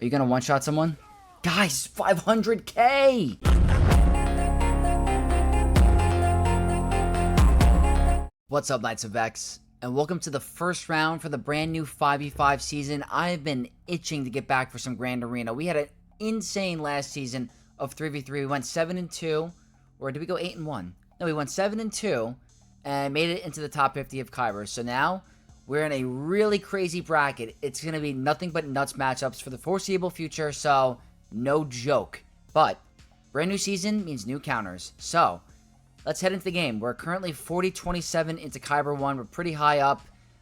Are you gonna one-shot someone? Guys, 500K! What's up, Knights of X? And welcome to the first round for the brand new 5v5 season. I've been itching to get back for some Grand Arena. We had an insane last season of 3v3. We went 7-2, or did we go 8-1? No, we went 7-2 and made it into the top 50 of Kyber. So now we're in a really crazy bracket. It's going to be nothing but nuts matchups for the foreseeable future, so no joke. But brand new season means new counters. So let's head into the game. We're currently 40-27 into Kyber 1. We're pretty high up.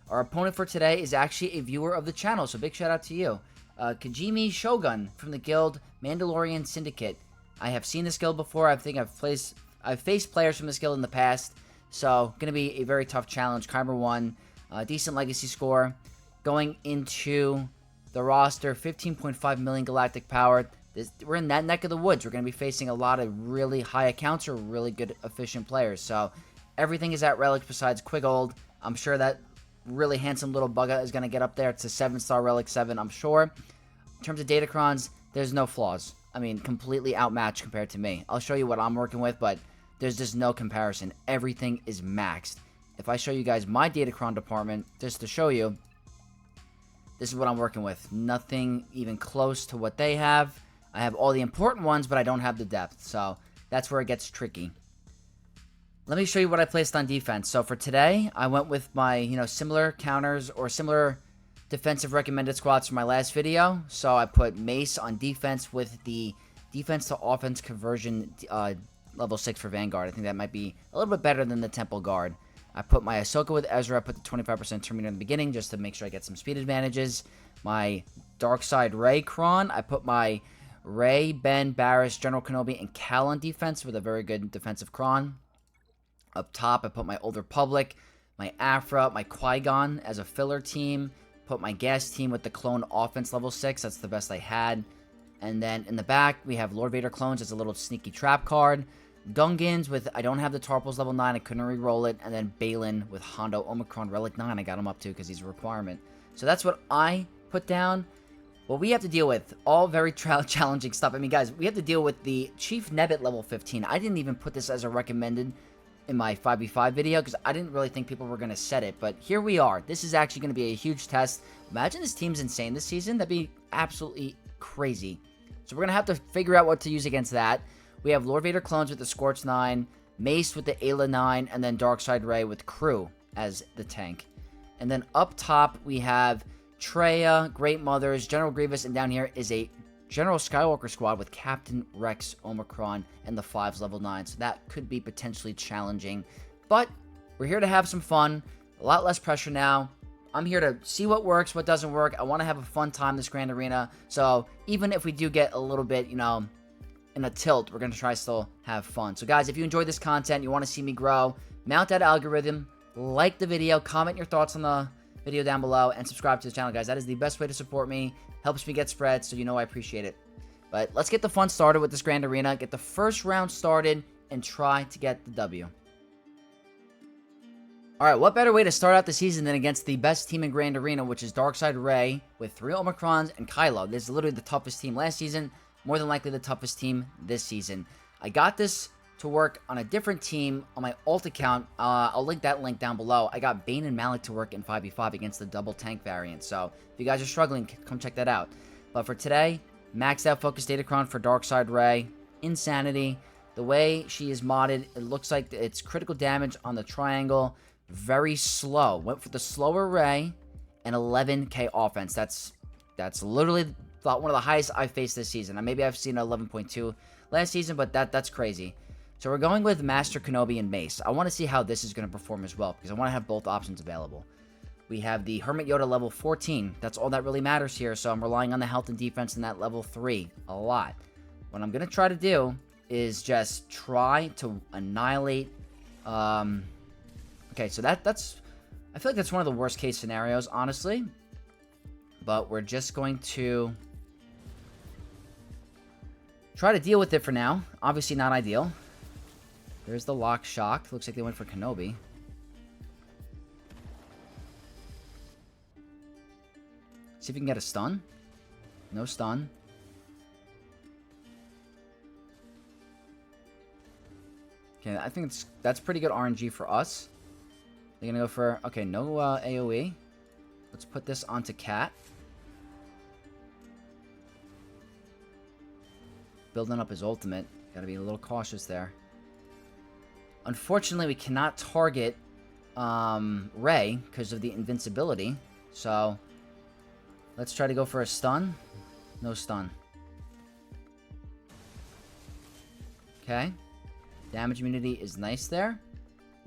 Our opponent for today is actually a viewer of the channel, so big shout out to you. Kajimi Shogun from the guild Mandalorian Syndicate. I have seen this guild before. I think I've faced players from this guild in the past, so going to be a very tough challenge. Kyber 1. Decent legacy score. Going into the roster, 15.5 million galactic power. We're in that neck of the woods. We're going to be facing a lot of really high accounts or really good, efficient players. So everything is at relics besides Quigold. I'm sure that really handsome little bugger is going to get up there. It's a 7-star relic 7, I'm sure. In terms of Datacrons, there's no flaws. I mean, completely outmatched compared to me. I'll show you what I'm working with, but there's just no comparison. Everything is maxed. If I show you guys my Datacron department, just to show you, this is what I'm working with. Nothing even close to what they have. I have all the important ones, but I don't have the depth. So that's where it gets tricky. Let me show you what I placed on defense. So for today, I went with my, similar counters or similar defensive recommended squads from my last video. So I put Mace on defense with the defense to offense conversion level 6 for Vanguard. I think that might be a little bit better than the Temple Guard. I put my Ahsoka with Ezra. I put the 25% Terminator in the beginning just to make sure I get some speed advantages. My Dark Side Rey Kron. I put my Rey, Ben, Barris, General Kenobi, and Cal on defense with a very good defensive Kron. Up top, I put my Old Republic, my Afra, my Qui-Gon as a filler team. Put my gas team with the clone offense level 6. That's the best I had. And then in the back, we have Lord Vader clones as a little sneaky trap card. Gungans with, I don't have the Tarpals level 9, I couldn't re-roll it, and then Balin with Hondo Omicron Relic 9, I got him up to because he's a requirement. So that's what I put down. What we have to deal with, all very challenging stuff. I mean, guys, we have to deal with the Chief Nebit level 15. I didn't even put this as a recommended in my 5v5 video because I didn't really think people were going to set it, but here we are. This is actually going to be a huge test. Imagine this team's insane this season. That'd be absolutely crazy. So we're going to have to figure out what to use against that. We have Lord Vader clones with the Scorch 9, Mace with the Aayla 9, and then Darkseid Rey with Crew as the tank. And then up top, we have Traya, Great Mothers, General Grievous, and down here is a General Skywalker squad with Captain Rex, Omicron, and the 5's level 9. So that could be potentially challenging. But we're here to have some fun. A lot less pressure now. I'm here to see what works, what doesn't work. I want to have a fun time this Grand Arena. So even if we do get a little bit, in a tilt, we're going to try still have fun. So guys, if you enjoyed this content, you want to see me grow, mount that algorithm, like the video, comment your thoughts on the video down below, and subscribe to the channel, guys. That is the best way to support me. Helps me get spread, so I appreciate it. But let's get the fun started with this Grand Arena, get the first round started, and try to get the W. Alright, what better way to start out the season than against the best team in Grand Arena, which is Darkseid Rey with 3 Omicrons and Kylo. This is literally the toughest team last season, more than likely the toughest team this season. I got this to work on a different team on my alt account. I'll link that link down below. I got Bane and Malik to work in 5v5 against the double tank variant. So if you guys are struggling, come check that out. But for today, maxed out focus Datacron for Darkseid Rey. Insanity. The way she is modded, it looks like it's critical damage on the triangle. Very slow. Went for the slower Rey and 11k offense. That's literally one of the highest I've faced this season. Maybe I've seen 11.2 last season, but that's crazy. So we're going with Master Kenobi and Mace. I want to see how this is going to perform as well, because I want to have both options available. We have the Hermit Yoda level 14. That's all that really matters here, so I'm relying on the health and defense in that level 3 a lot. What I'm going to try to do is just try to annihilate... Okay, so that's... I feel like that's one of the worst case scenarios, honestly. But we're just going to try to deal with it for now. Obviously not ideal. There's the lock shock. Looks like they went for Kenobi. See if we can get a stun. No stun. Okay, I think that's pretty good RNG for us. They're gonna go for... Okay, no AoE. Let's put this onto Cat. Building up his ultimate. Gotta be a little cautious there. Unfortunately, we cannot target Rey because of the invincibility. So, let's try to go for a stun. No stun. Okay. Damage immunity is nice there.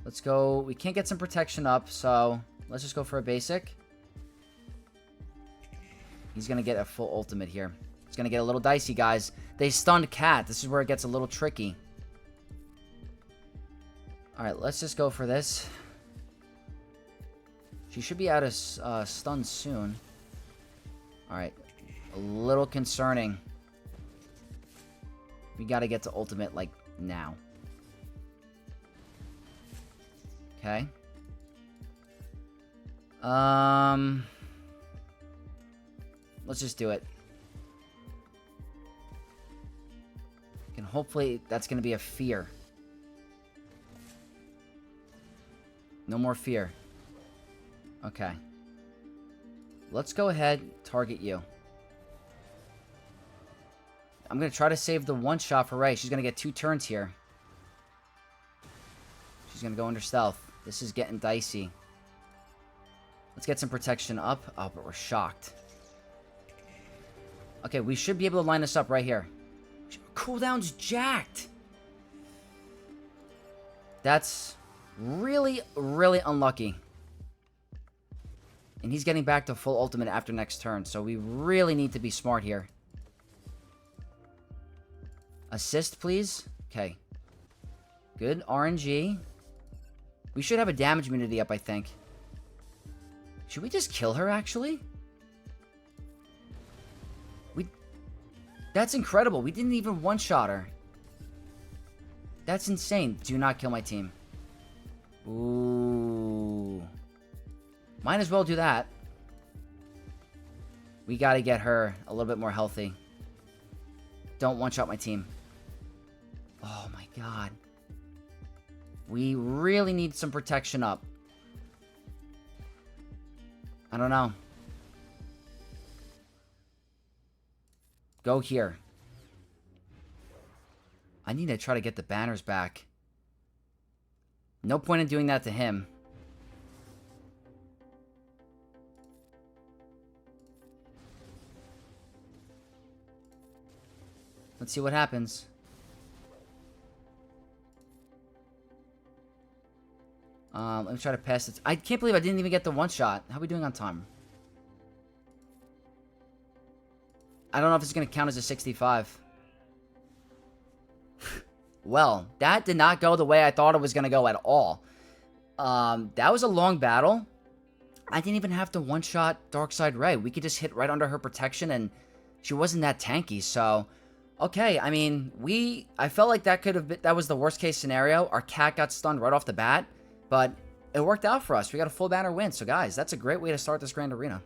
Let's go. We can't get some protection up, so let's just go for a basic. He's going to get a full ultimate here. It's going to get a little dicey, guys. They stunned Cat. This is where it gets a little tricky. Alright, let's just go for this. She should be out of stun soon. Alright. A little concerning. We got to get to ultimate, like, now. Okay. Let's just do it. And hopefully that's going to be a fear. No more fear. Okay. Let's go ahead, target you. I'm going to try to save the one shot for Rey. She's going to get 2 turns here. She's going to go under stealth. This is getting dicey. Let's get some protection up. Oh, but we're shocked. Okay, we should be able to line this up right here. Cooldown's jacked. That's really, really unlucky. And he's getting back to full ultimate after next turn, so we really need to be smart here. Assist, please. Okay. Good RNG. We should have a damage immunity up, I think. Should we just kill her, actually? That's incredible. We didn't even one-shot her. That's insane. Do not kill my team. Ooh. Might as well do that. We gotta get her a little bit more healthy. Don't one-shot my team. Oh my god. We really need some protection up. I don't know. Go here. I need to try to get the banners back. No point in doing that to him. Let's see what happens. Let me try to pass it. I can't believe I didn't even get the one shot. How are we doing on time? I don't know if it's going to count as a 65. Well, that did not go the way I thought it was going to go at all. That was a long battle. I didn't even have to one-shot Darkseid Rey. We could just hit right under her protection, and she wasn't that tanky, so... Okay, I mean, I felt like that could have been... That was the worst-case scenario. Our cat got stunned right off the bat, but it worked out for us. We got a full banner win, so guys, that's a great way to start this Grand Arena.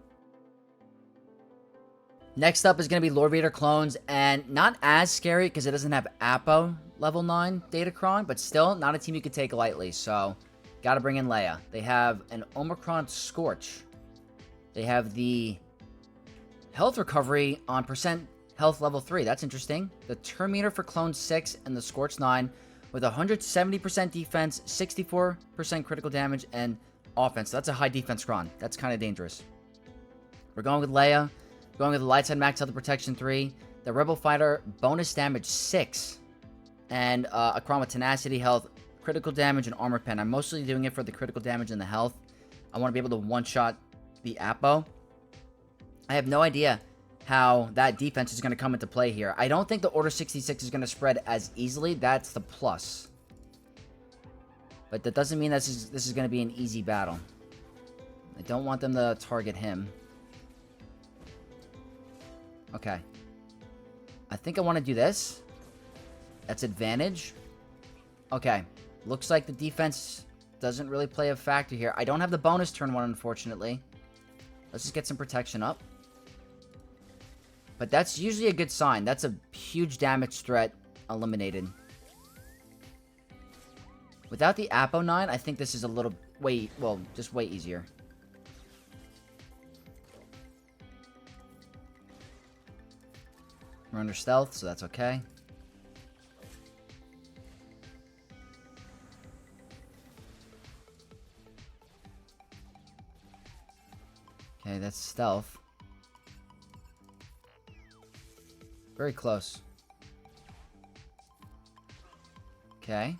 Next up is going to be Lord Vader clones, and not as scary because it doesn't have Apo level 9 Datacron, but still not a team you could take lightly, so got to bring in Leia. They have an Omicron Scorch. They have the health recovery on percent health level 3. That's interesting. The turn meter for clone 6 and the Scorch 9 with 170% defense, 64% critical damage, and offense. That's a high defense cron. That's kind of dangerous. We're going with Leia. Going with the light side max health protection 3. The Rebel Fighter bonus damage 6. And a cron with tenacity health, critical damage, and armor pen. I'm mostly doing it for the critical damage and the health. I want to be able to one-shot the Apo. I have no idea how that defense is going to come into play here. I don't think the Order 66 is going to spread as easily. That's the plus. But that doesn't mean this is going to be an easy battle. I don't want them to target him. Okay. I think I want to do this. That's advantage. Okay. Looks like the defense doesn't really play a factor here. I don't have the bonus turn 1, unfortunately. Let's just get some protection up. But that's usually a good sign. That's a huge damage threat eliminated. Without the Apo 9, I think this is a little way, well, just way easier. We're under stealth, so that's okay. Okay, that's stealth. Very close. Okay.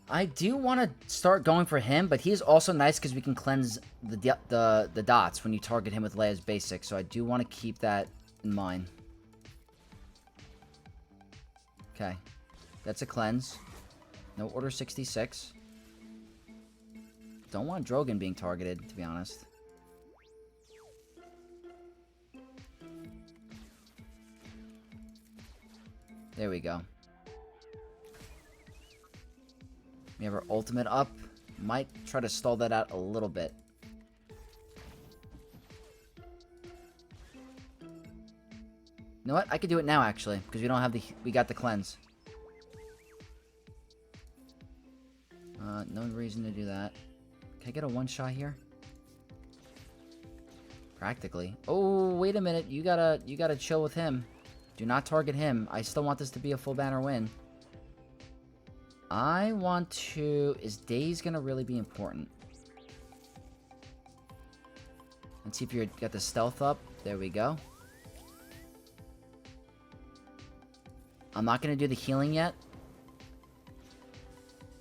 I do want to start going for him, but he's also nice because we can cleanse the dots when you target him with Leia's basic, so I do want to keep that in mind. Okay. That's a cleanse. No Order 66. Don't want Drogon being targeted, to be honest. There we go. We have our ultimate up. Might try to stall that out a little bit. You know what? I could do it now, actually, because we don't have we got the cleanse. No reason to do that. Can I get a one-shot here? Practically. Oh, wait a minute. You gotta chill with him. Do not target him. I still want this to be a full banner win. I want to... Is Daze gonna really be important? Let's see if you got the stealth up. There we go. I'm not gonna do the healing yet,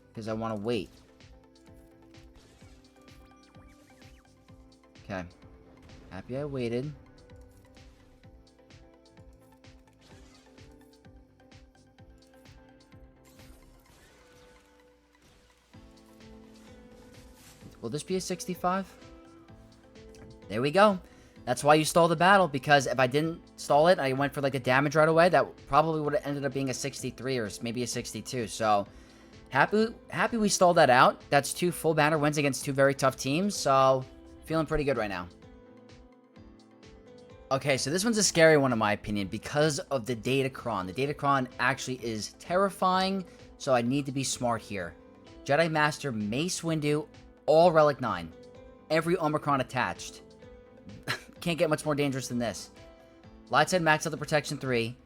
because I want to wait. Okay. Happy I waited. Will this be a 65? There we go. That's why you stall the battle, because if I didn't stall it, I went for like a damage right away, that probably would have ended up being a 63 or maybe a 62. So, happy we stalled that out. That's 2 full banner wins against 2 very tough teams, so feeling pretty good right now. Okay, so this one's a scary one in my opinion because of the Datacron. The Datacron actually is terrifying, so I need to be smart here. Jedi Master, Mace Windu, all Relic 9. Every Omicron attached. Can't get much more dangerous than this. Light side max out the protection 3.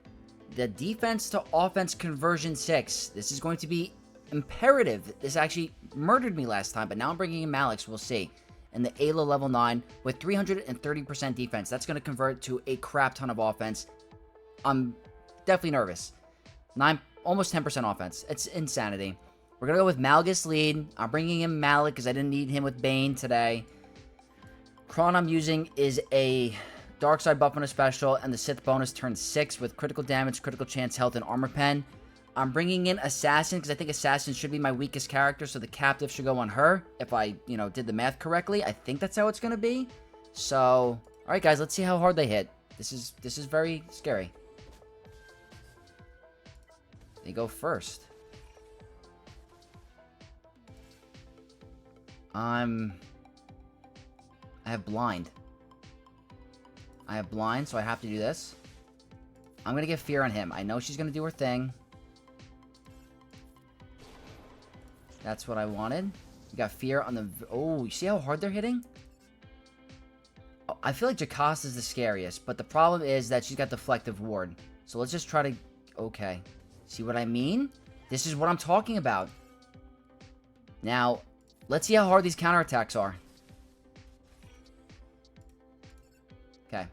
The defense to offense conversion 6. This is going to be imperative. This actually murdered me last time, but now I'm bringing in Malgus, we'll see. And the Aayla level 9 with 330% defense. That's going to convert to a crap ton of offense. I'm definitely nervous. Almost 10% offense. It's insanity. We're going to go with Malgus lead. I'm bringing in Malik because I didn't need him with Bane today. Kron I'm using is a Dark Side buff on a special, and the Sith bonus turn 6 with critical damage, critical chance, health, and armor pen. I'm bringing in Assassin because I think Assassin should be my weakest character, so the captive should go on her if I, did the math correctly. I think that's how it's going to be. So, alright guys, let's see how hard they hit. This is very scary. They go first. I have blind. I have blind, so I have to do this. I'm going to get fear on him. I know she's going to do her thing. That's what I wanted. We got fear on the... Oh, you see how hard they're hitting? Oh, I feel like Jocasta is the scariest, but the problem is that she's got deflective ward. So let's just try to... Okay. See what I mean? This is what I'm talking about. Now, let's see how hard these counterattacks are. Okay.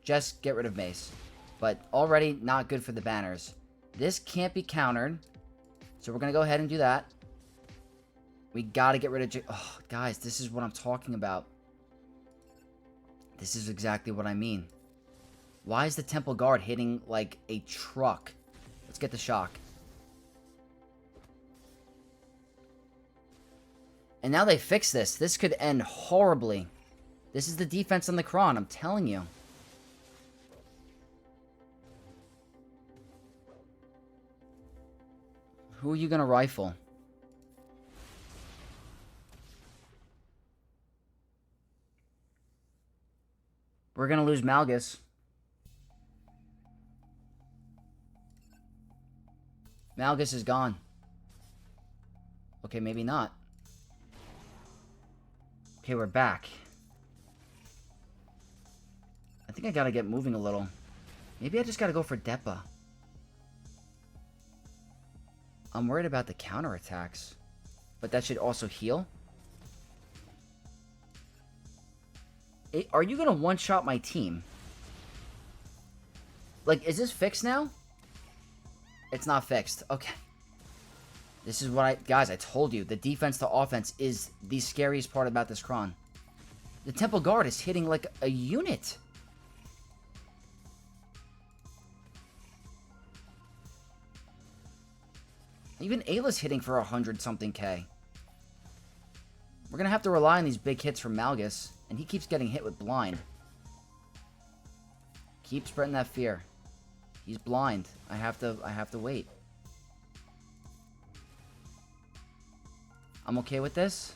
Just get rid of Mace. But already not good for the banners. This can't be countered. So we're going to go ahead and do that. We got to get rid of... Oh, guys, this is what I'm talking about. This is exactly what I mean. Why is the Temple Guard hitting like a truck? Let's get the shock. And now they fix this. This could end horribly. This is the defense on the Kron, I'm telling you. Who are you going to rifle? We're going to lose Malgus. Malgus is gone. Okay, maybe not. Okay, we're back. I think I gotta get moving a little. Maybe I just gotta go for Deppa. I'm worried about the counterattacks. But that should also heal. Are you gonna one-shot my team? Like, is this fixed now? It's not fixed. Okay. This is what guys, I told you. The defense to offense is the scariest part about this Kron. The Temple Guard is hitting like a unit. Even Aayla's hitting for 100-something K. We're gonna have to rely on these big hits from Malgus. And he keeps getting hit with blind. Keep spreading that fear. He's blind. I have to wait. I'm okay with this.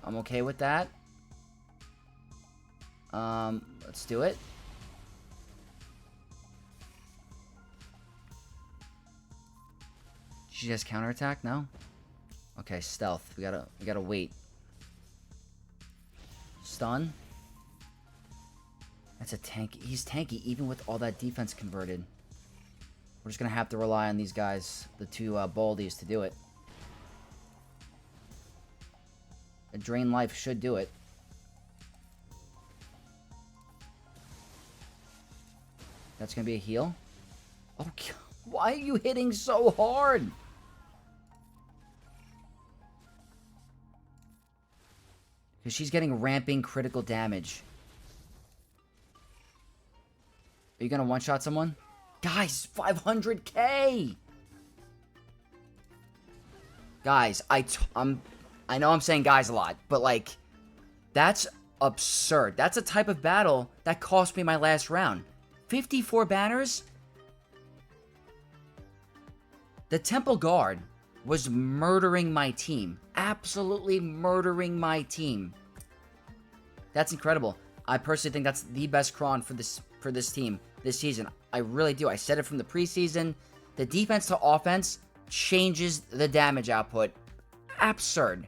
I'm okay with that. Let's do it. She has counterattack? No? Okay, stealth. We gotta wait. Stun. That's a tank. He's tanky even with all that defense converted. We're just gonna have to rely on these guys, the two baldies, to do it. A drain life should do it. That's gonna be a heal. Oh, why are you hitting so hard? Because she's getting ramping critical damage. Are you gonna one-shot someone? Guys, 500k! Guys, I know I'm saying guys a lot, but like, that's absurd. That's a type of battle that cost me my last round. 54 banners? The Temple Guard was murdering my team. Absolutely murdering my team. That's incredible. I personally think that's the best Kron for this team this season. I really do. I said it from the preseason. The defense to offense changes the damage output. Absurd.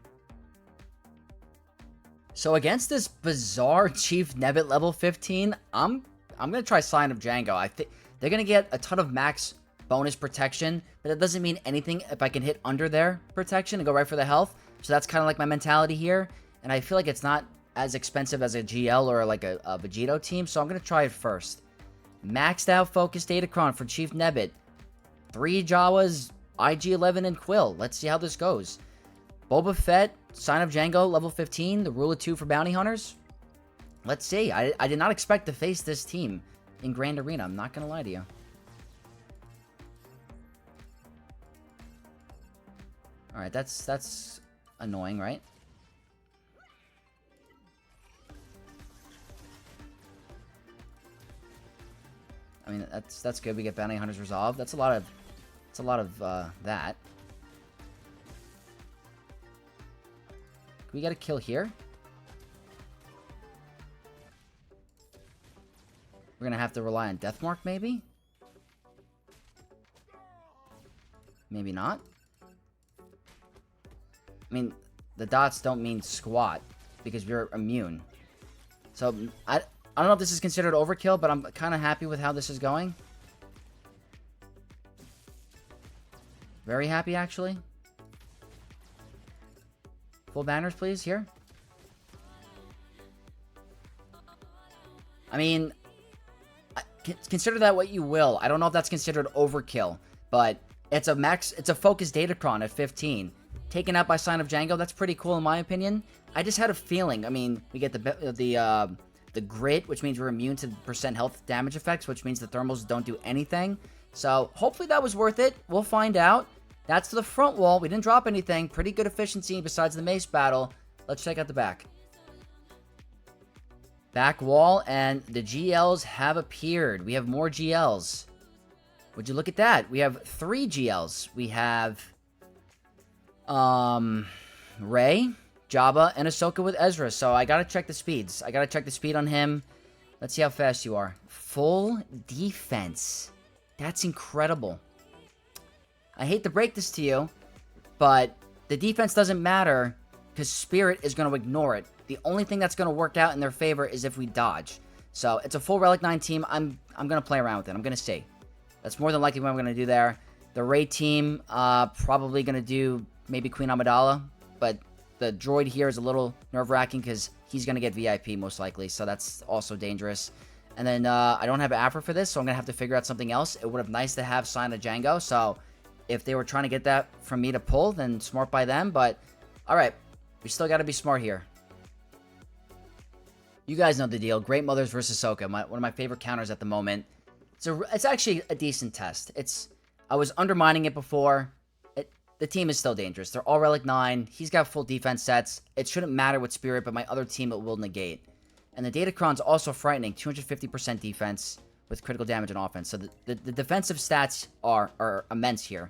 So against this bizarre Chief Nebit level 15, I'm gonna try Sign of Django. I think they're gonna get a ton of max bonus protection, but that doesn't mean anything if I can hit under their protection and go right for the health. So that's kind of like my mentality here, and I feel like it's not as expensive as a GL or like a Vegito team, so I'm going to try it first. Maxed out Focus Datacron for Chief Nebit. 3 Jawas, IG-11, and Quill. Let's see how this goes. Boba Fett, Sign of Django, level 15, the Rule of 2 for Bounty Hunters. Let's see. I did not expect to face this team in Grand Arena. I'm not going to lie to you. Alright, that's annoying, right? I mean, that's good. We get Bounty Hunters resolved. That's a lot of that. Can we get a kill here? We're gonna have to rely on Deathmark, maybe? Maybe not. I mean, the dots don't mean squat because you're immune. So, I don't know if this is considered overkill, but I'm kind of happy with how this is going. Very happy, actually. Full banners, please, here. I mean, consider that what you will. I don't know if that's considered overkill, but it's a focused Datacron at 15. Taken out by Sign of Django, that's pretty cool in my opinion. I just had a feeling. I mean, we get the grit, which means we're immune to percent health damage effects, which means the thermals don't do anything. So hopefully that was worth it. We'll find out. That's the front wall. We didn't drop anything. Pretty good efficiency besides the Mace battle. Let's check out the back. Back wall, and the GLs have appeared. We have more GLs. Would you look at that? We have 3 GLs. We have Rey, Jabba, and Ahsoka with Ezra. So I gotta check the speeds. I gotta check the speed on him. Let's see how fast you are. Full defense. That's incredible. I hate to break this to you, but the defense doesn't matter because Spirit is going to ignore it. The only thing that's going to work out in their favor is if we dodge. So it's a full Relic 9 team. I'm going to play around with it. I'm going to see. That's more than likely what I'm going to do there. The Rey team, probably going to do maybe Queen Amidala, but the droid here is a little nerve-wracking because he's going to get VIP most likely, so that's also dangerous. And then I don't have Afra for this, so I'm going to have to figure out something else. It would have nice to have Sign of Django, so if they were trying to get that from me to pull, then smart by them, but alright, we still got to be smart here. You guys know the deal. Great Mothers versus Ahsoka, one of my favorite counters at the moment. It's actually a decent test. I was undermining it before. The team is still dangerous. They're all Relic 9. He's got full defense sets. It shouldn't matter with Spirit, but my other team it will negate. And the Datacron's also frightening. 250% defense with critical damage and offense. So the defensive stats are immense here.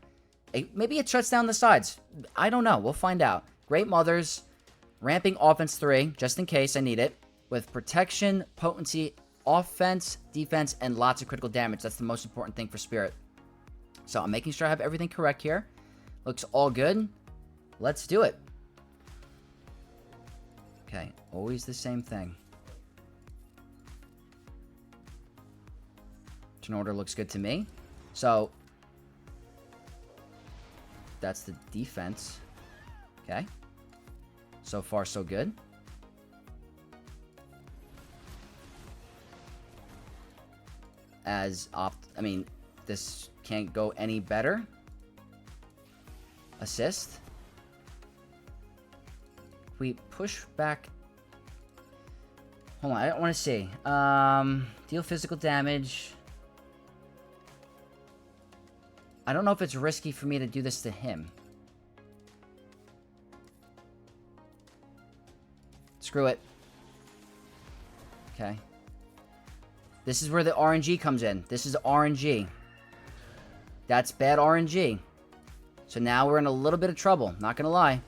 Maybe it shuts down the sides. I don't know. We'll find out. Great Mothers. Ramping offense 3, just in case I need it. With protection, potency, offense, defense, and lots of critical damage. That's the most important thing for Spirit. So I'm making sure I have everything correct here. Looks all good. Let's do it. Okay, always the same thing. Turn order looks good to me. So that's the defense. Okay. So far, so good. This can't go any better. Assist. We push back. Hold on, I want to see. Deal physical damage. I don't know if it's risky for me to do this to him. Screw it. Okay. This is where the RNG comes in. This is RNG. That's bad RNG. So now we're in a little bit of trouble. Not gonna lie.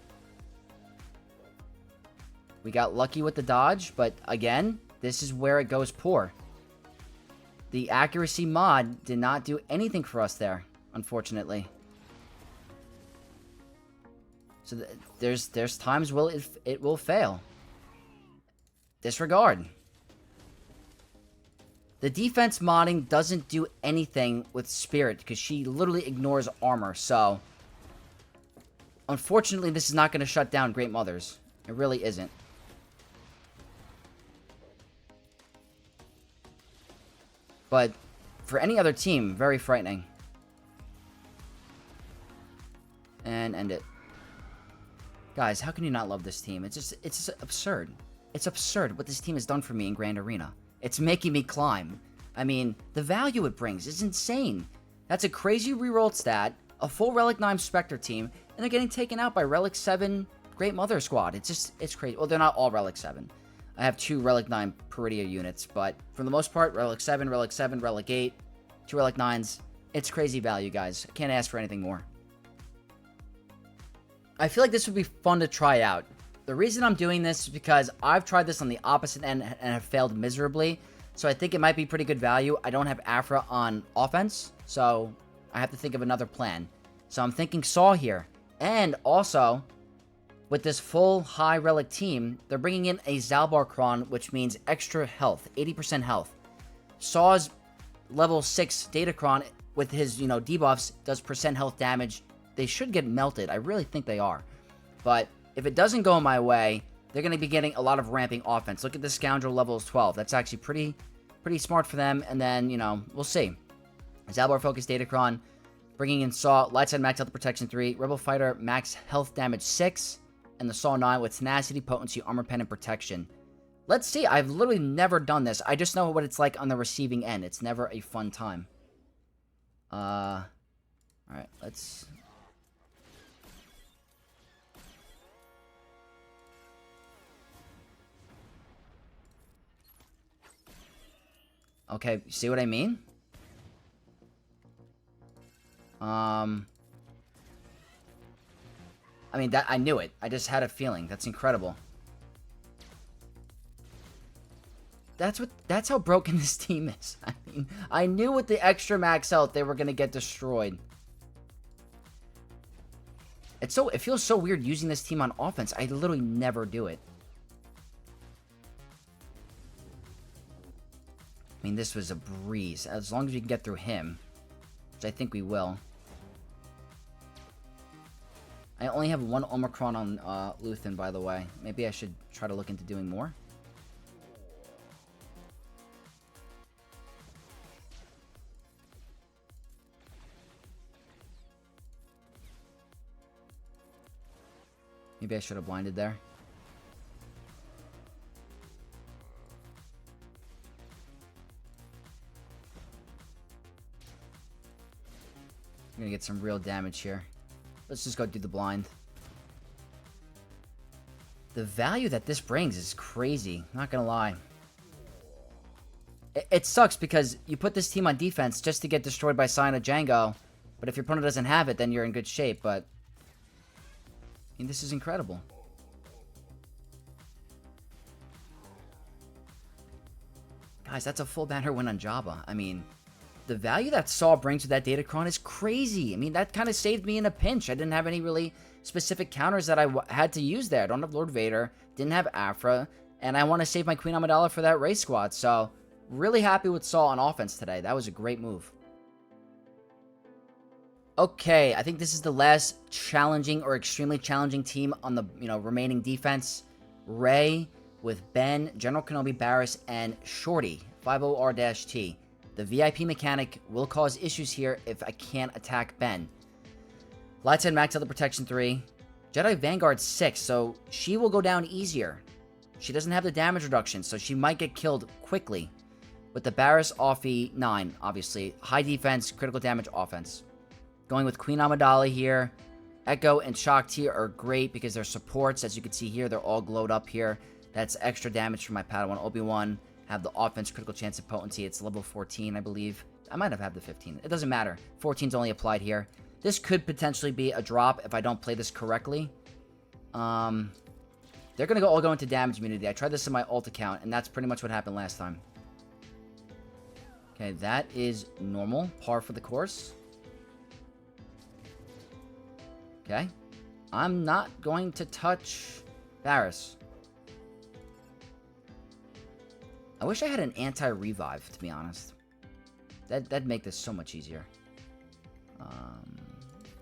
We got lucky with the dodge, but again, this is where it goes poor. The accuracy mod did not do anything for us there, unfortunately. So there's times it will fail. Disregard. The defense modding doesn't do anything with Spirit because she literally ignores armor. So, unfortunately, this is not going to shut down Great Mothers. It really isn't. But for any other team, very frightening. And end it. Guys, how can you not love this team? It's just absurd. It's absurd what this team has done for me in Grand Arena. It's making me climb. I mean, the value it brings is insane. That's a crazy rerolled stat, a full Relic 9 Spectre team, and they're getting taken out by Relic 7 Great Mother Squad. It's crazy. Well, they're not all Relic 7. I have 2 Relic 9 Peridia units, but for the most part, Relic 7, Relic 8, 2 Relic 9s. It's crazy value, guys. I can't ask for anything more. I feel like this would be fun to try out. The reason I'm doing this is because I've tried this on the opposite end and have failed miserably. So I think it might be pretty good value. I don't have Afra on offense, so I have to think of another plan. So I'm thinking Saw here. And also, with this full high relic team, they're bringing in a Zalbarkron, which means extra health, 80% health. Saw's level 6 Datacron with his, debuffs does percent health damage. They should get melted. I really think they are. But if it doesn't go my way, they're going to be getting a lot of ramping offense. Look at this Scoundrel level is 12. That's actually pretty smart for them. And then, we'll see. Zalbar focused Datacron, bringing in Saw, Lightside max health protection 3, Rebel Fighter max health damage 6, and the Saw 9 with tenacity, potency, armor pen, and protection. Let's see. I've literally never done this. I just know what it's like on the receiving end. It's never a fun time. Alright, let's... Okay, see what I mean? I mean, I knew it. I just had a feeling. That's incredible. That's how broken this team is. I mean, I knew with the extra max health they were gonna get destroyed. It feels so weird using this team on offense. I literally never do it. I mean, this was a breeze. As long as we can get through him, which I think we will. I only have one Omicron on Luthen, by the way. Maybe I should try to look into doing more. Maybe I should have blinded there. I'm gonna get some real damage here. Let's just go do the blind. The value that this brings is crazy. Not gonna lie. It sucks because you put this team on defense just to get destroyed by Sign of Django. But if your opponent doesn't have it, then you're in good shape. But I mean, this is incredible. Guys, that's a full banner win on Jabba. I mean, the value that Saw brings with that Datacron is crazy. I mean, that kind of saved me in a pinch. I didn't have any really specific counters that I had to use there. I don't have Lord Vader, didn't have Afra, and I want to save my Queen Amidala for that race squad. So, really happy with Saw on offense today. That was a great move. Okay, I think this is the last challenging or extremely challenging team on the remaining defense. Rey with Ben, General Kenobi, Barris, and Shorty, 50R-T. The VIP mechanic will cause issues here if I can't attack Ben. Lightside max out the protection 3. Jedi Vanguard 6, so she will go down easier. She doesn't have the damage reduction, so she might get killed quickly. With the Barris Offie 9, obviously. High defense, critical damage offense. Going with Queen Amidala here. Echo and Shock T are great because they're supports. As you can see here, they're all glowed up here. That's extra damage for my Padawan Obi-Wan. Have the offense critical chance of potency. It's level 14, I believe. I might have had the 15. It doesn't matter. 14's only applied here. This could potentially be a drop if I don't play this correctly. They're going to all go into damage immunity. I tried this in my ult account, and that's pretty much what happened last time. Okay, that is normal. Par for the course. Okay. I'm not going to touch Barris. I wish I had an anti-revive, to be honest. That'd make this so much easier.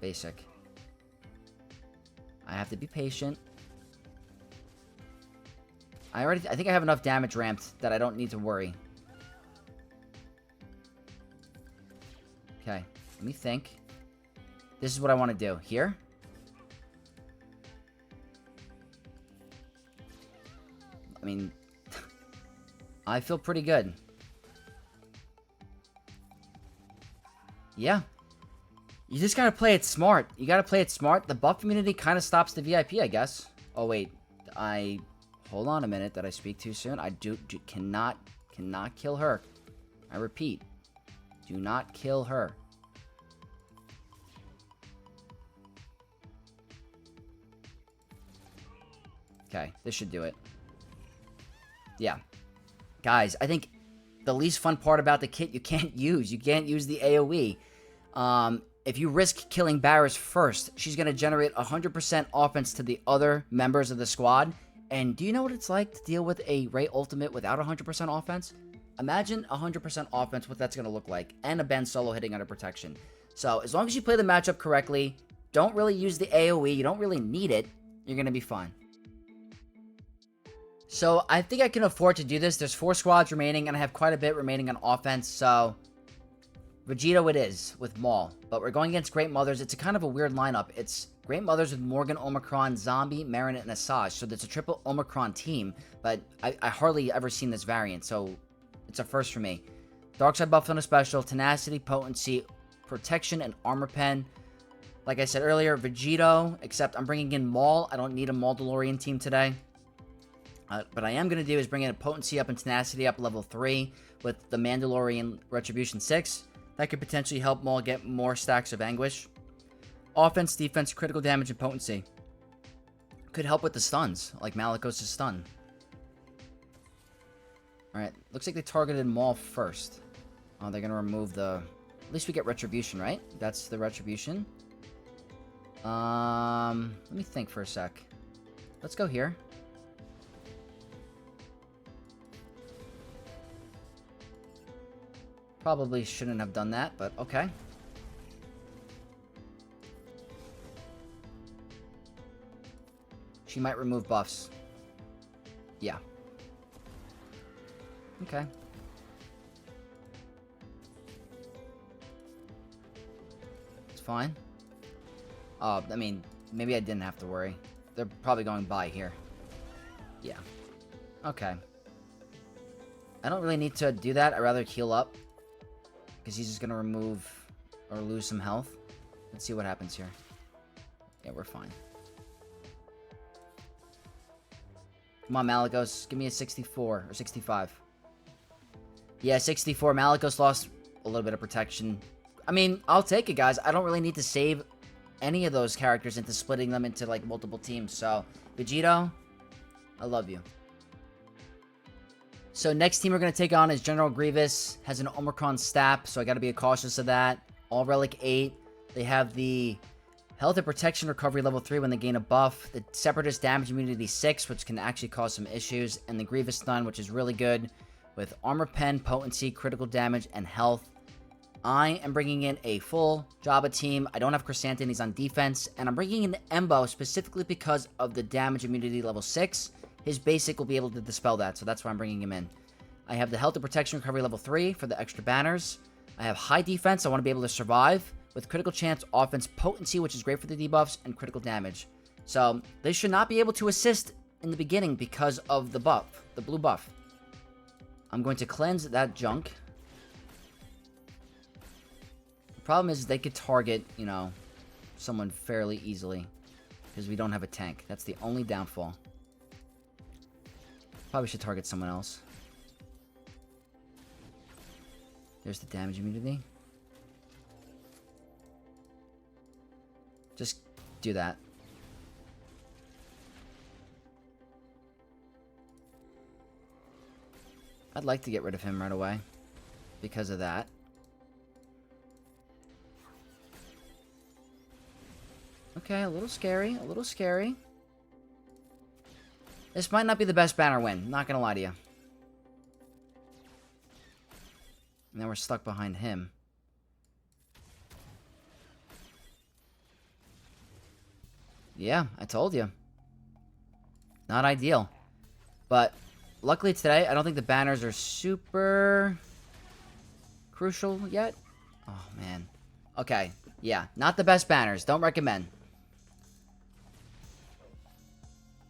Basic. I have to be patient. I think I have enough damage ramped that I don't need to worry. Okay, let me think. This is what I want to do. Here. I mean, I feel pretty good. Yeah. You just gotta play it smart. You gotta play it smart. The buff immunity kind of stops the VIP, I guess. Oh, wait. Hold on a minute. Did I speak too soon? I cannot kill her. I repeat. Do not kill her. Okay, this should do it. Yeah. Guys, I think the least fun part about the kit you can't use. You can't use the AoE. If you risk killing Barris first, she's going to generate 100% offense to the other members of the squad. And do you know what it's like to deal with a Rey ultimate without 100% offense? Imagine 100% offense, what that's going to look like. And a Ben solo hitting under protection. So, as long as you play the matchup correctly, don't really use the AoE, you don't really need it, you're going to be fine. So, I think I can afford to do this. There's 4 squads remaining, and I have quite a bit remaining on offense, so Vegito it is, with Maul. But we're going against Great Mothers. It's a kind of a weird lineup. It's Great Mothers with Morgan, Omicron, Zombie, Marinette, and Asajj. So, there's a triple Omicron team, but I hardly ever seen this variant, so it's a first for me. Dark Side buff on a special, Tenacity, Potency, Protection, and Armor Pen. Like I said earlier, Vegito, except I'm bringing in Maul. I don't need a Maul-Delorean team today. But I am going to do is bring in a Potency up and Tenacity up level 3 with the Mandalorian Retribution 6. That could potentially help Maul get more stacks of Anguish. Offense, defense, critical damage, and Potency. Could help with the stuns, like Malgus' stun. Alright, looks like they targeted Maul first. Oh, they're gonna remove the... At least we get Retribution, right? That's the Retribution. Let me think for a sec. Let's go here. Probably shouldn't have done that, but okay. She might remove buffs. Yeah. Okay. It's fine. I mean, maybe I didn't have to worry. They're probably going by here. Yeah. Okay. I don't really need to do that. I'd rather heal up. Because he's just going to remove or lose some health. Let's see what happens here. Yeah, we're fine. Come on, Malgus. Give me a 64 or 65. Yeah, 64. Malgus lost a little bit of protection. I mean, I'll take it, guys. I don't really need to save any of those characters into splitting them into, like, multiple teams. So, Vegito, I love you. So, next team we're going to take on is General Grievous. Has an Omicron Stap, so I got to be cautious of that. All Relic 8. They have the Health and Protection Recovery level 3 when they gain a buff. The Separatist Damage Immunity 6, which can actually cause some issues. And the Grievous Stun, which is really good with Armor Pen, Potency, Critical Damage, and Health. I am bringing in a full Jabba team. I don't have Chrysanthemum, he's on defense. And I'm bringing in Embo specifically because of the Damage Immunity level 6. His basic will be able to dispel that, so that's why I'm bringing him in. I have the Health and Protection Recovery level 3 for the extra banners. I have high defense, I want to be able to survive. With critical chance, offense, potency, which is great for the debuffs, and critical damage. So, they should not be able to assist in the beginning because of the buff, the blue buff. I'm going to cleanse that junk. The problem is they could target, you know, someone fairly easily. Because we don't have a tank. That's the only downfall. Probably should target someone else. There's the damage immunity. Just do that. I'd like to get rid of him right away. Because of that. Okay, a little scary. A little scary. This might not be the best banner win. Not gonna lie to you. And then we're stuck behind him. Yeah, I told you. Not ideal. But luckily today, I don't think the banners are super crucial yet. Oh, man. Okay. Yeah, not the best banners. Don't recommend.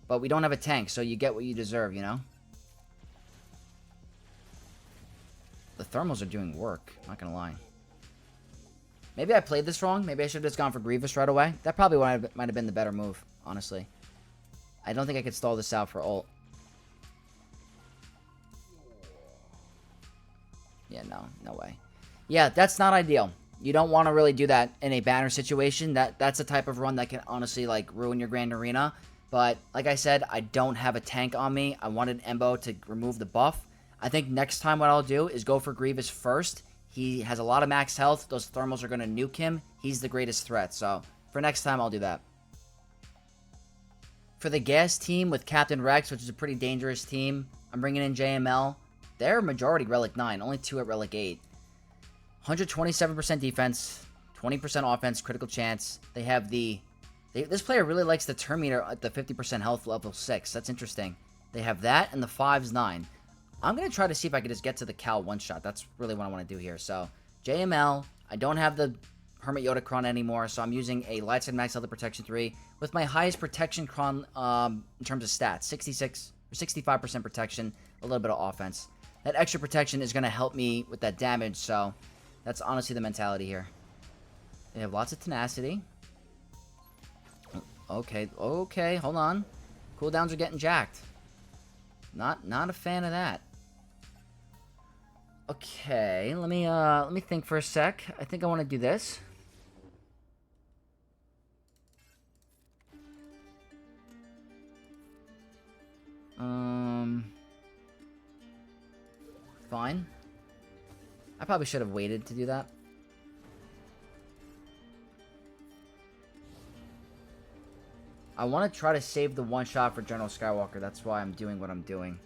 But we don't have a tank, so you get what you deserve, you know? The thermals are doing work. Not gonna lie. Maybe I played this wrong. Maybe I should have just gone for Grievous right away. That probably might have been the better move, honestly. I don't think I could stall this out for ult. Yeah, no way. Yeah, that's not ideal. You don't want to really do that in a banner situation. That's a type of run that can honestly, like, ruin your Grand Arena. But, like I said, I don't have a tank on me. I wanted Embo to remove the buff. I think next time what I'll do is go for Grievous first. He has a lot of max health. Those thermals are going to nuke him. He's the greatest threat. So, for next time, I'll do that. For the gas team with Captain Rex, which is a pretty dangerous team, I'm bringing in JML. They're majority Relic 9. Only 2 at Relic 8. 127% defense. 20% offense. Critical chance. They have the... this player really likes the turn meter at the 50% health level 6. That's interesting. They have that and the 5's 9. I'm going to try to see if I can just get to the Cal one-shot. That's really what I want to do here. So, JML. I don't have the Hermit Yoda Cron anymore, so I'm using a Lightside Max Health Protection 3 with my highest protection Cron in terms of stats. 66 or 65% protection, a little bit of offense. That extra protection is going to help me with that damage, so that's honestly the mentality here. They have lots of tenacity. Okay, hold on. Cooldowns are getting jacked. Not a fan of that. Okay, let me think for a sec. I think I want to do this. fine. I probably should have waited to do that. I want to try to save the one shot for General Skywalker. That's why I'm doing what I'm doing.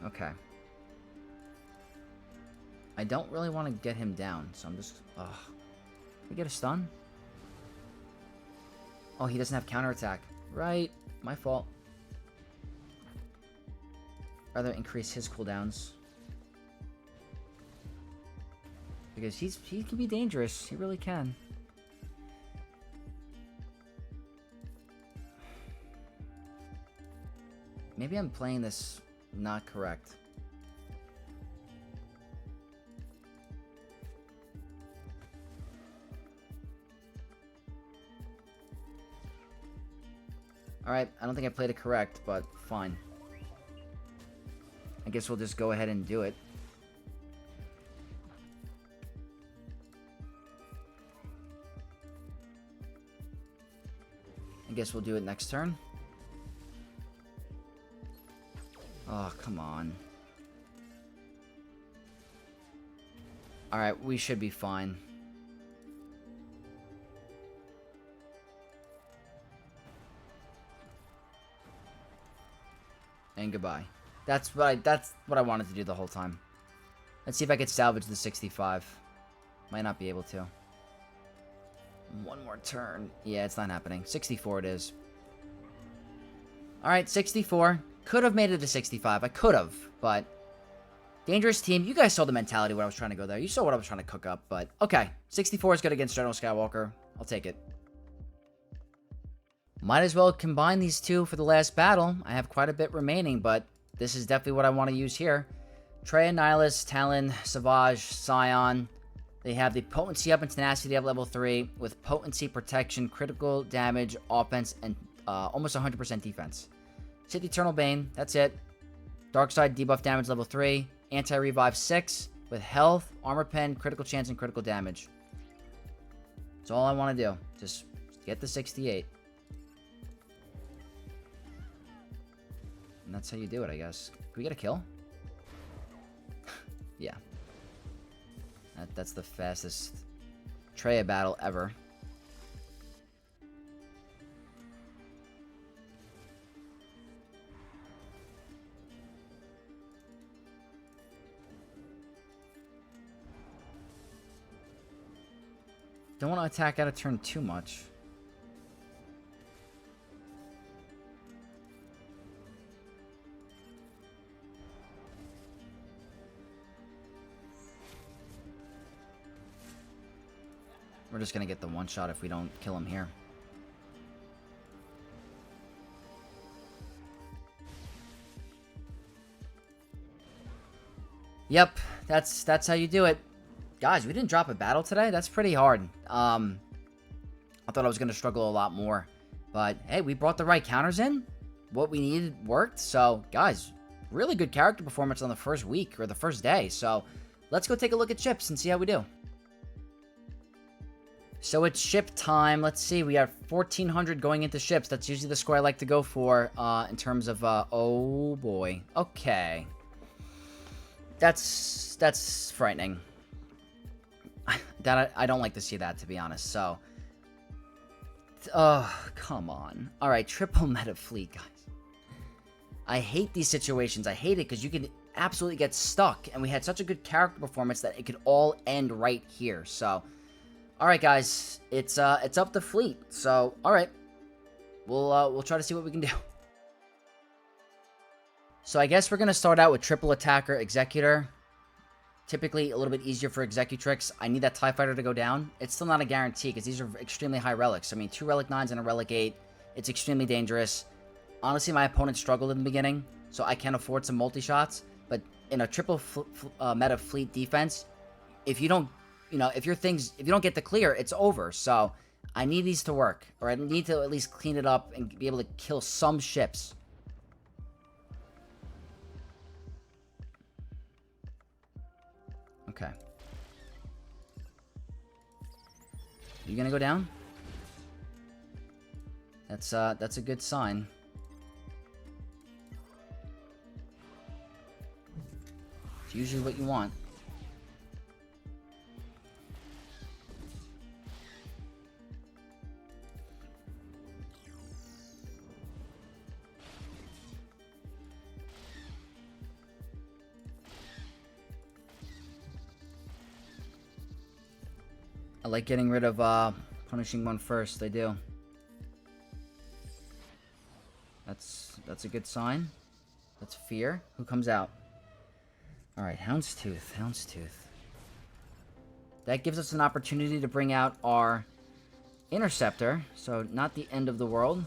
Okay. I don't really want to get him down, so I'm just... Ugh. We get a stun? Oh, he doesn't have counterattack. Right. My fault. Rather increase his cooldowns. Because he can be dangerous. He really can. Maybe I'm playing this not correct. Alright, I don't think I played it correct, but fine. I guess we'll just go ahead and do it. I guess we'll do it next turn. Oh, come on. Alright, we should be fine. And goodbye. That's what I wanted to do the whole time. Let's see if I could salvage the 65. Might not be able to. One more turn. Yeah, it's not happening. 64 it is. Alright, 64. Could have made it to 65. I could have, but... Dangerous team. You guys saw the mentality where I was trying to go there. You saw what I was trying to cook up, but... Okay. 64 is good against General Skywalker. I'll take it. Might as well combine these two for the last battle. I have quite a bit remaining, but this is definitely what I want to use here. Traya, Nihilus, Talon, Savage, Scion. They have the potency up and tenacity up level 3 with potency, protection, critical damage, offense, and almost 100% defense. Sith Eternal Bane, that's it. Dark Side debuff damage level 3. Anti-revive 6 with health, armor pen, critical chance, and critical damage. That's all I want to do. Just get the 68. And that's how you do it, I guess. Can we get a kill? Yeah. That's the fastest Traya battle ever. Don't want to attack out of turn too much. We're just going to get the one shot if we don't kill him here. Yep, that's how you do it. Guys, we didn't drop a battle today? That's pretty hard. I thought I was going to struggle a lot more. But, hey, we brought the right counters in. What we needed worked. So, guys, really good character performance on the first week or the first day. So, let's go take a look at ships and see how we do. So it's ship time. Let's see. We have 1,400 going into ships. That's usually the score I like to go for in terms of... oh, boy. Okay. That's frightening. I don't like to see that, to be honest. So... oh, come on. Alright, triple meta fleet, guys. I hate these situations. I hate it because you can absolutely get stuck. And we had such a good character performance that it could all end right here. So... alright, guys, it's up to fleet. So, alright, we'll try to see what we can do. So I guess we're gonna start out with triple attacker Executor. Typically a little bit easier for Executrix. I need that TIE Fighter to go down. It's still not a guarantee because these are extremely high relics. I mean, 2 relic 9s and a relic 8. It's extremely dangerous. Honestly, my opponent struggled in the beginning, so I can't afford some multi shots. But in a triple meta fleet defense, if you don't if you don't get the clear, it's over. So, I need these to work. Or I need to at least clean it up and be able to kill some ships. Okay. You gonna go down? That's a good sign. It's usually what you want. I like getting rid of punishing one first. I do. That's a good sign. That's fear. Who comes out? Alright, Houndstooth. Houndstooth. That gives us an opportunity to bring out our Interceptor. So, not the end of the world.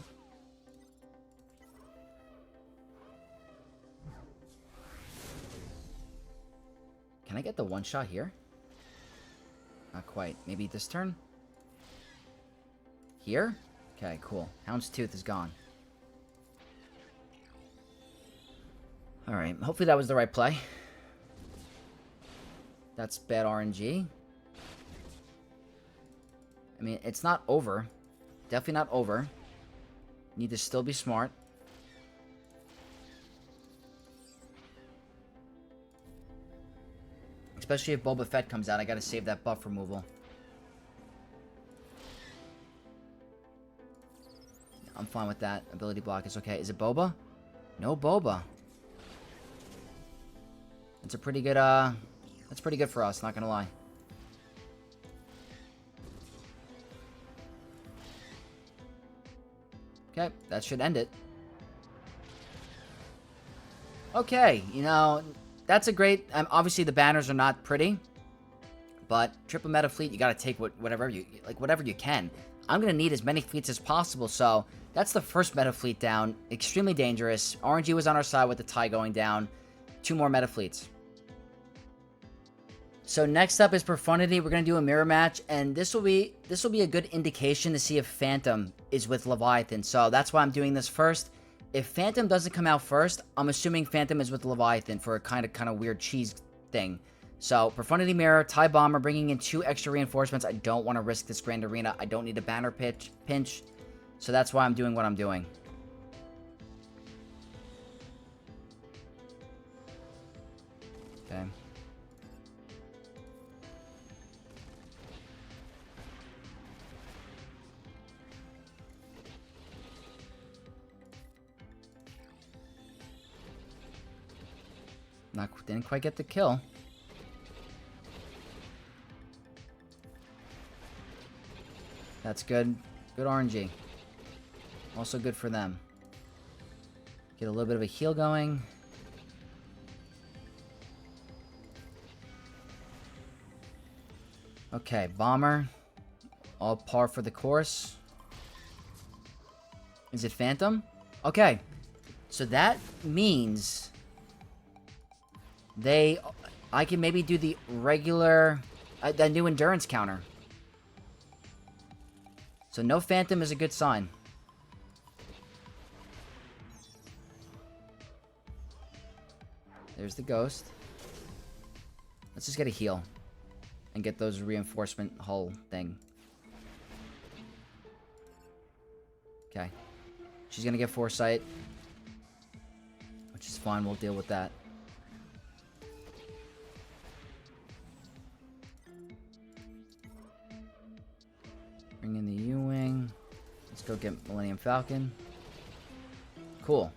Can I get the one shot here? Not quite. Maybe this turn? Here? Okay, cool. Houndstooth is gone. Alright, hopefully that was the right play. That's bad RNG. I mean, it's not over. Definitely not over. Need to still be smart. Especially if Boba Fett comes out, I gotta save that buff removal. I'm fine with that. Ability block is okay. Is it Boba? No Boba. It's a pretty good, that's pretty good for us, not gonna lie. Okay, that should end it. Okay, you know, that's a great... obviously, the banners are not pretty, but triple meta fleet, you gotta take whatever you can. I'm gonna need as many fleets as possible, so that's the first meta fleet down. Extremely dangerous. RNG was on our side with the tie going down. 2 more meta fleets. So next up is Profundity. We're gonna do a mirror match, and this will be a good indication to see if Phantom is with Leviathan. So that's why I'm doing this first. If Phantom doesn't come out first, I'm assuming Phantom is with Leviathan for a kind of weird cheese thing. So Profundity mirror, tie bomber, bringing in 2 extra reinforcements. I don't want to risk this Grand Arena. I don't need a banner pinch. So that's why I'm doing what I'm doing. Okay. Didn't quite get the kill. That's good. Good RNG. Also good for them. Get a little bit of a heal going. Okay, bomber. All par for the course. Is it Phantom? Okay. So that means... I can maybe do the regular, the new endurance counter. So no Phantom is a good sign. There's the ghost. Let's just get a heal. And get those reinforcement hull thing. Okay. She's gonna get foresight. Which is fine, we'll deal with that. Bring in the U-Wing. Let's go get Millennium Falcon. Cool.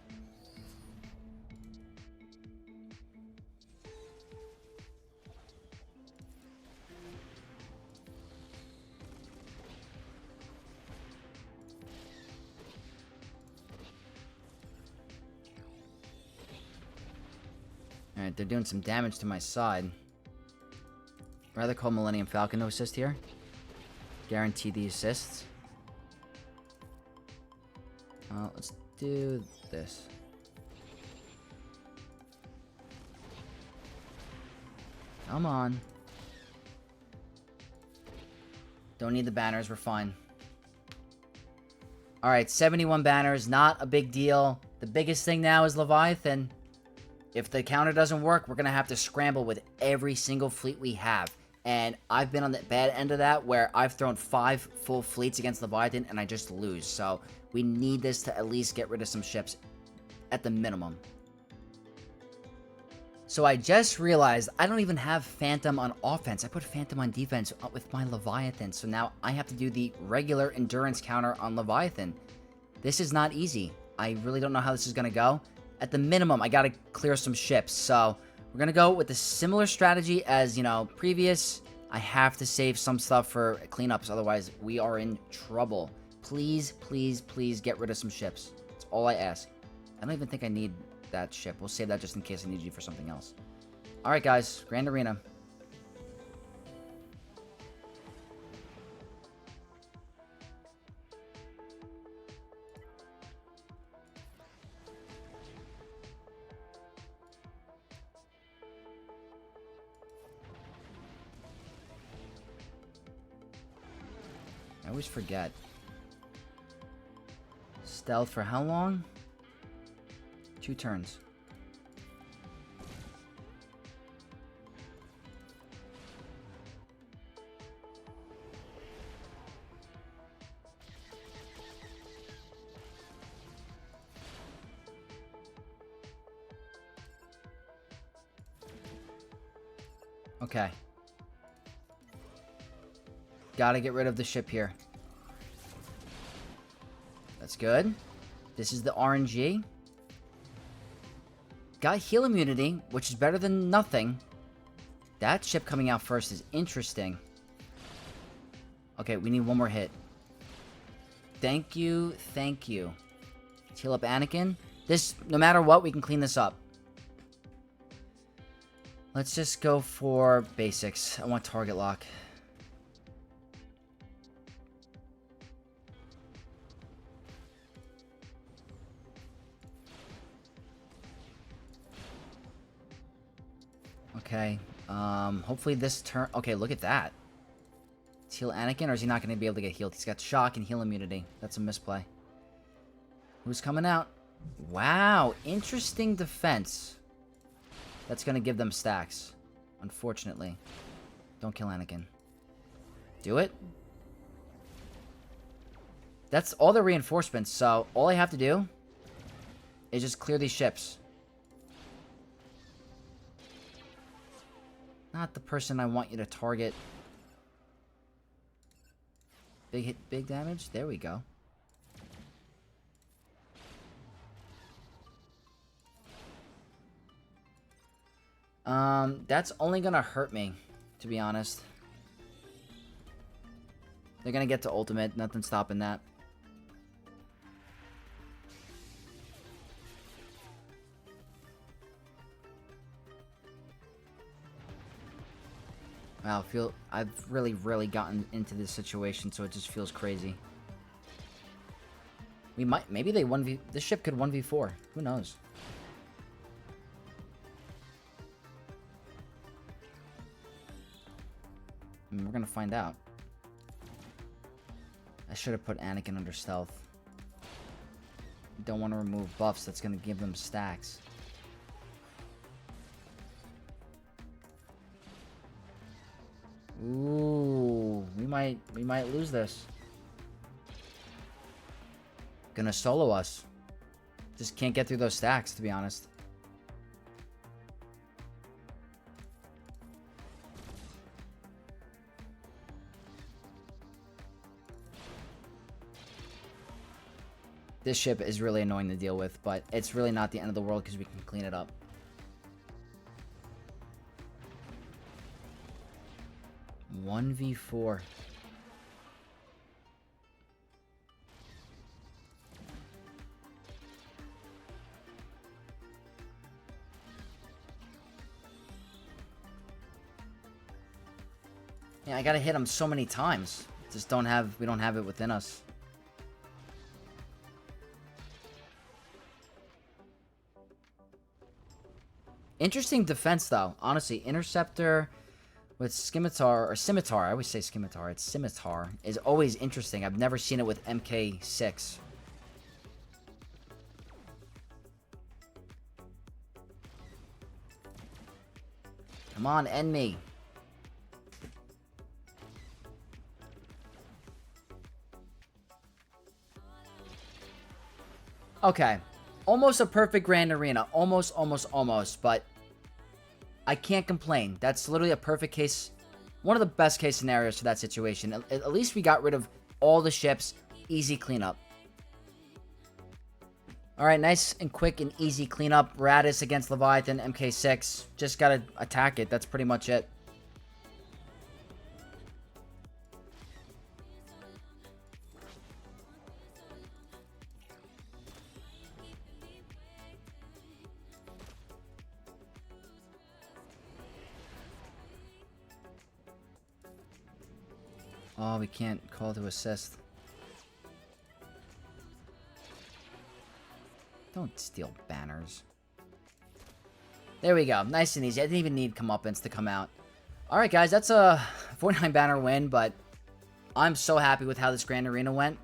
Alright, they're doing some damage to my side. I'd rather call Millennium Falcon to assist here. Guarantee the assists. Let's do this. Come on. Don't need the banners, we're fine. Alright, 71 banners, not a big deal. The biggest thing now is Leviathan. If the counter doesn't work, we're going to have to scramble with every single fleet we have. And I've been on the bad end of that, where I've thrown 5 full fleets against Leviathan, and I just lose. So, we need this to at least get rid of some ships, at the minimum. So I just realized I don't even have Phantom on offense. I put Phantom on defense with my Leviathan. So now I have to do the regular endurance counter on Leviathan. This is not easy. I really don't know how this is going to go. At the minimum, I got to clear some ships. So we're going to go with a similar strategy as, you know, previous. I have to save some stuff for cleanups. Otherwise, we are in trouble. Please, please, please get rid of some ships. That's all I ask. I don't even think I need that ship. We'll save that just in case I need you for something else. Alright, guys. Grand Arena. I always forget. Stealth for how long? 2 turns. Okay. Gotta get rid of the ship here. That's good. This is the RNG. Got heal immunity, which is better than nothing. That ship coming out first is interesting. Okay, we need one more hit. Thank you, thank you. Let's heal up Anakin. This, no matter what, we can clean this up. Let's just go for basics. I want target lock. Okay, hopefully this turn... Okay, look at that. Let's heal Anakin, or is he not going to be able to get healed? He's got shock and heal immunity. That's a misplay. Who's coming out? Wow, interesting defense. That's going to give them stacks, unfortunately. Don't kill Anakin. Do it. That's all the reinforcements, so all I have to do is just clear these ships. Not the person I want you to target. Big hit, big damage. There we go. That's only gonna hurt me, to be honest. They're gonna get to ultimate. Nothing stopping that. Wow, I've really gotten into this situation, so it just feels crazy. Maybe they 1v... This ship could 1v4. Who knows? I mean, we're gonna find out. I should have put Anakin under stealth. Don't want to remove buffs. That's gonna give them stacks. Ooh, we might lose this. Gonna solo us. Just can't get through those stacks, to be honest. This ship is really annoying to deal with, but it's really not the end of the world because we can clean it up. One v 4. Yeah, I gotta hit him so many times. We don't have it within us. Interesting defense, though. Honestly, Interceptor with Scimitar, or Scimitar, I always say Scimitar, it's Scimitar, is always interesting. I've never seen it with MK6. Come on, end me. Okay. Almost a perfect Grand Arena. Almost, but I can't complain. That's literally a perfect case, one of the best case scenarios for that situation. At least we got rid of all the ships. Easy cleanup. Alright, nice and quick and easy cleanup. Raddus against Leviathan, MK6. Just gotta attack it. That's pretty much it. Oh, we can't call to assist. Don't steal banners. There we go. Nice and easy. I didn't even need comeuppance to come out. Alright, guys. That's a 49 banner win, but I'm so happy with how this Grand Arena went.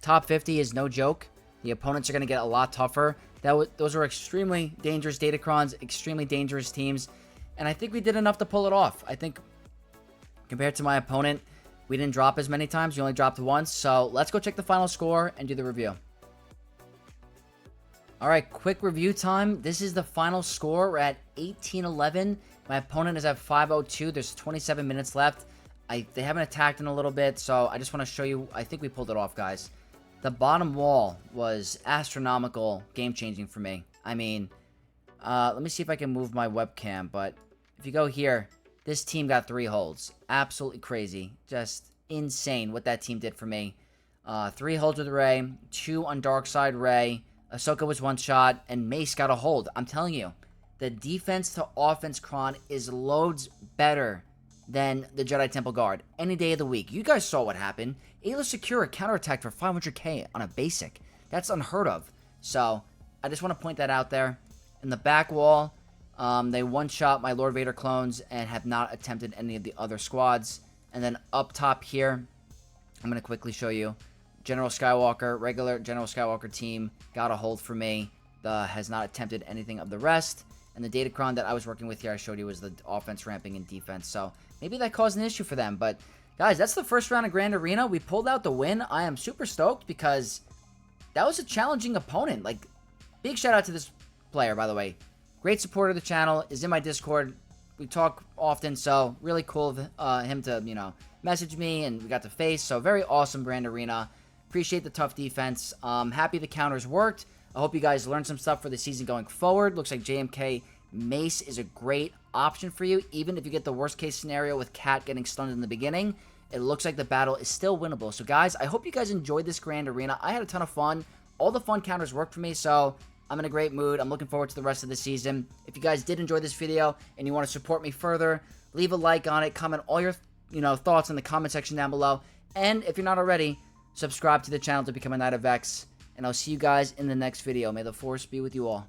Top 50 is no joke. The opponents are going to get a lot tougher. Those were extremely dangerous Datacrons, extremely dangerous teams, and I think we did enough to pull it off. I think compared to my opponent, we didn't drop as many times. We only dropped once, so let's go check the final score and do the review. Alright, quick review time. This is the final score. We're at 1811. My opponent is at 502. There's 27 minutes left. They haven't attacked in a little bit, so I just want to show you. I think we pulled it off, guys. The bottom wall was astronomical, game-changing for me. I mean, let me see if I can move my webcam, but if you go here, this team got 3 holds. Absolutely crazy. Just insane what that team did for me. 3 holds with Rey, 2 on Dark Side Rey. Ahsoka was 1 shot, and Mace got a hold. I'm telling you, the defense to offense Kron is loads better than the Jedi Temple Guard any day of the week. You guys saw what happened. Aayla Secura counterattacked for 500k on a basic. That's unheard of. So, I just want to point that out there. In the back wall, they one-shot my Lord Vader clones and have not attempted any of the other squads. And then up top here, I'm going to quickly show you. General Skywalker, regular General Skywalker team, got a hold for me. Has not attempted anything of the rest. And the Datacron that I was working with here, I showed you, was the offense ramping and defense. So maybe that caused an issue for them. But guys, that's the first round of Grand Arena. We pulled out the win. I am super stoked because that was a challenging opponent. Like, big shout out to this player, by the way. Great supporter of the channel, is in my Discord. We talk often, so really cool of him to, you know, message me, and we got to face. So very awesome Grand Arena. Appreciate the tough defense. Happy the counters worked. I hope you guys learned some stuff for the season going forward. Looks like JMK Mace is a great option for you. Even if you get the worst case scenario with Cat getting stunned in the beginning, it looks like the battle is still winnable. So guys, I hope you guys enjoyed this Grand Arena. I had a ton of fun. All the fun counters worked for me, so I'm in a great mood. I'm looking forward to the rest of the season. If you guys did enjoy this video and you want to support me further, leave a like on it. Comment all your, thoughts in the comment section down below. And if you're not already, subscribe to the channel to become a Knight of X, and I'll see you guys in the next video. May the Force be with you all.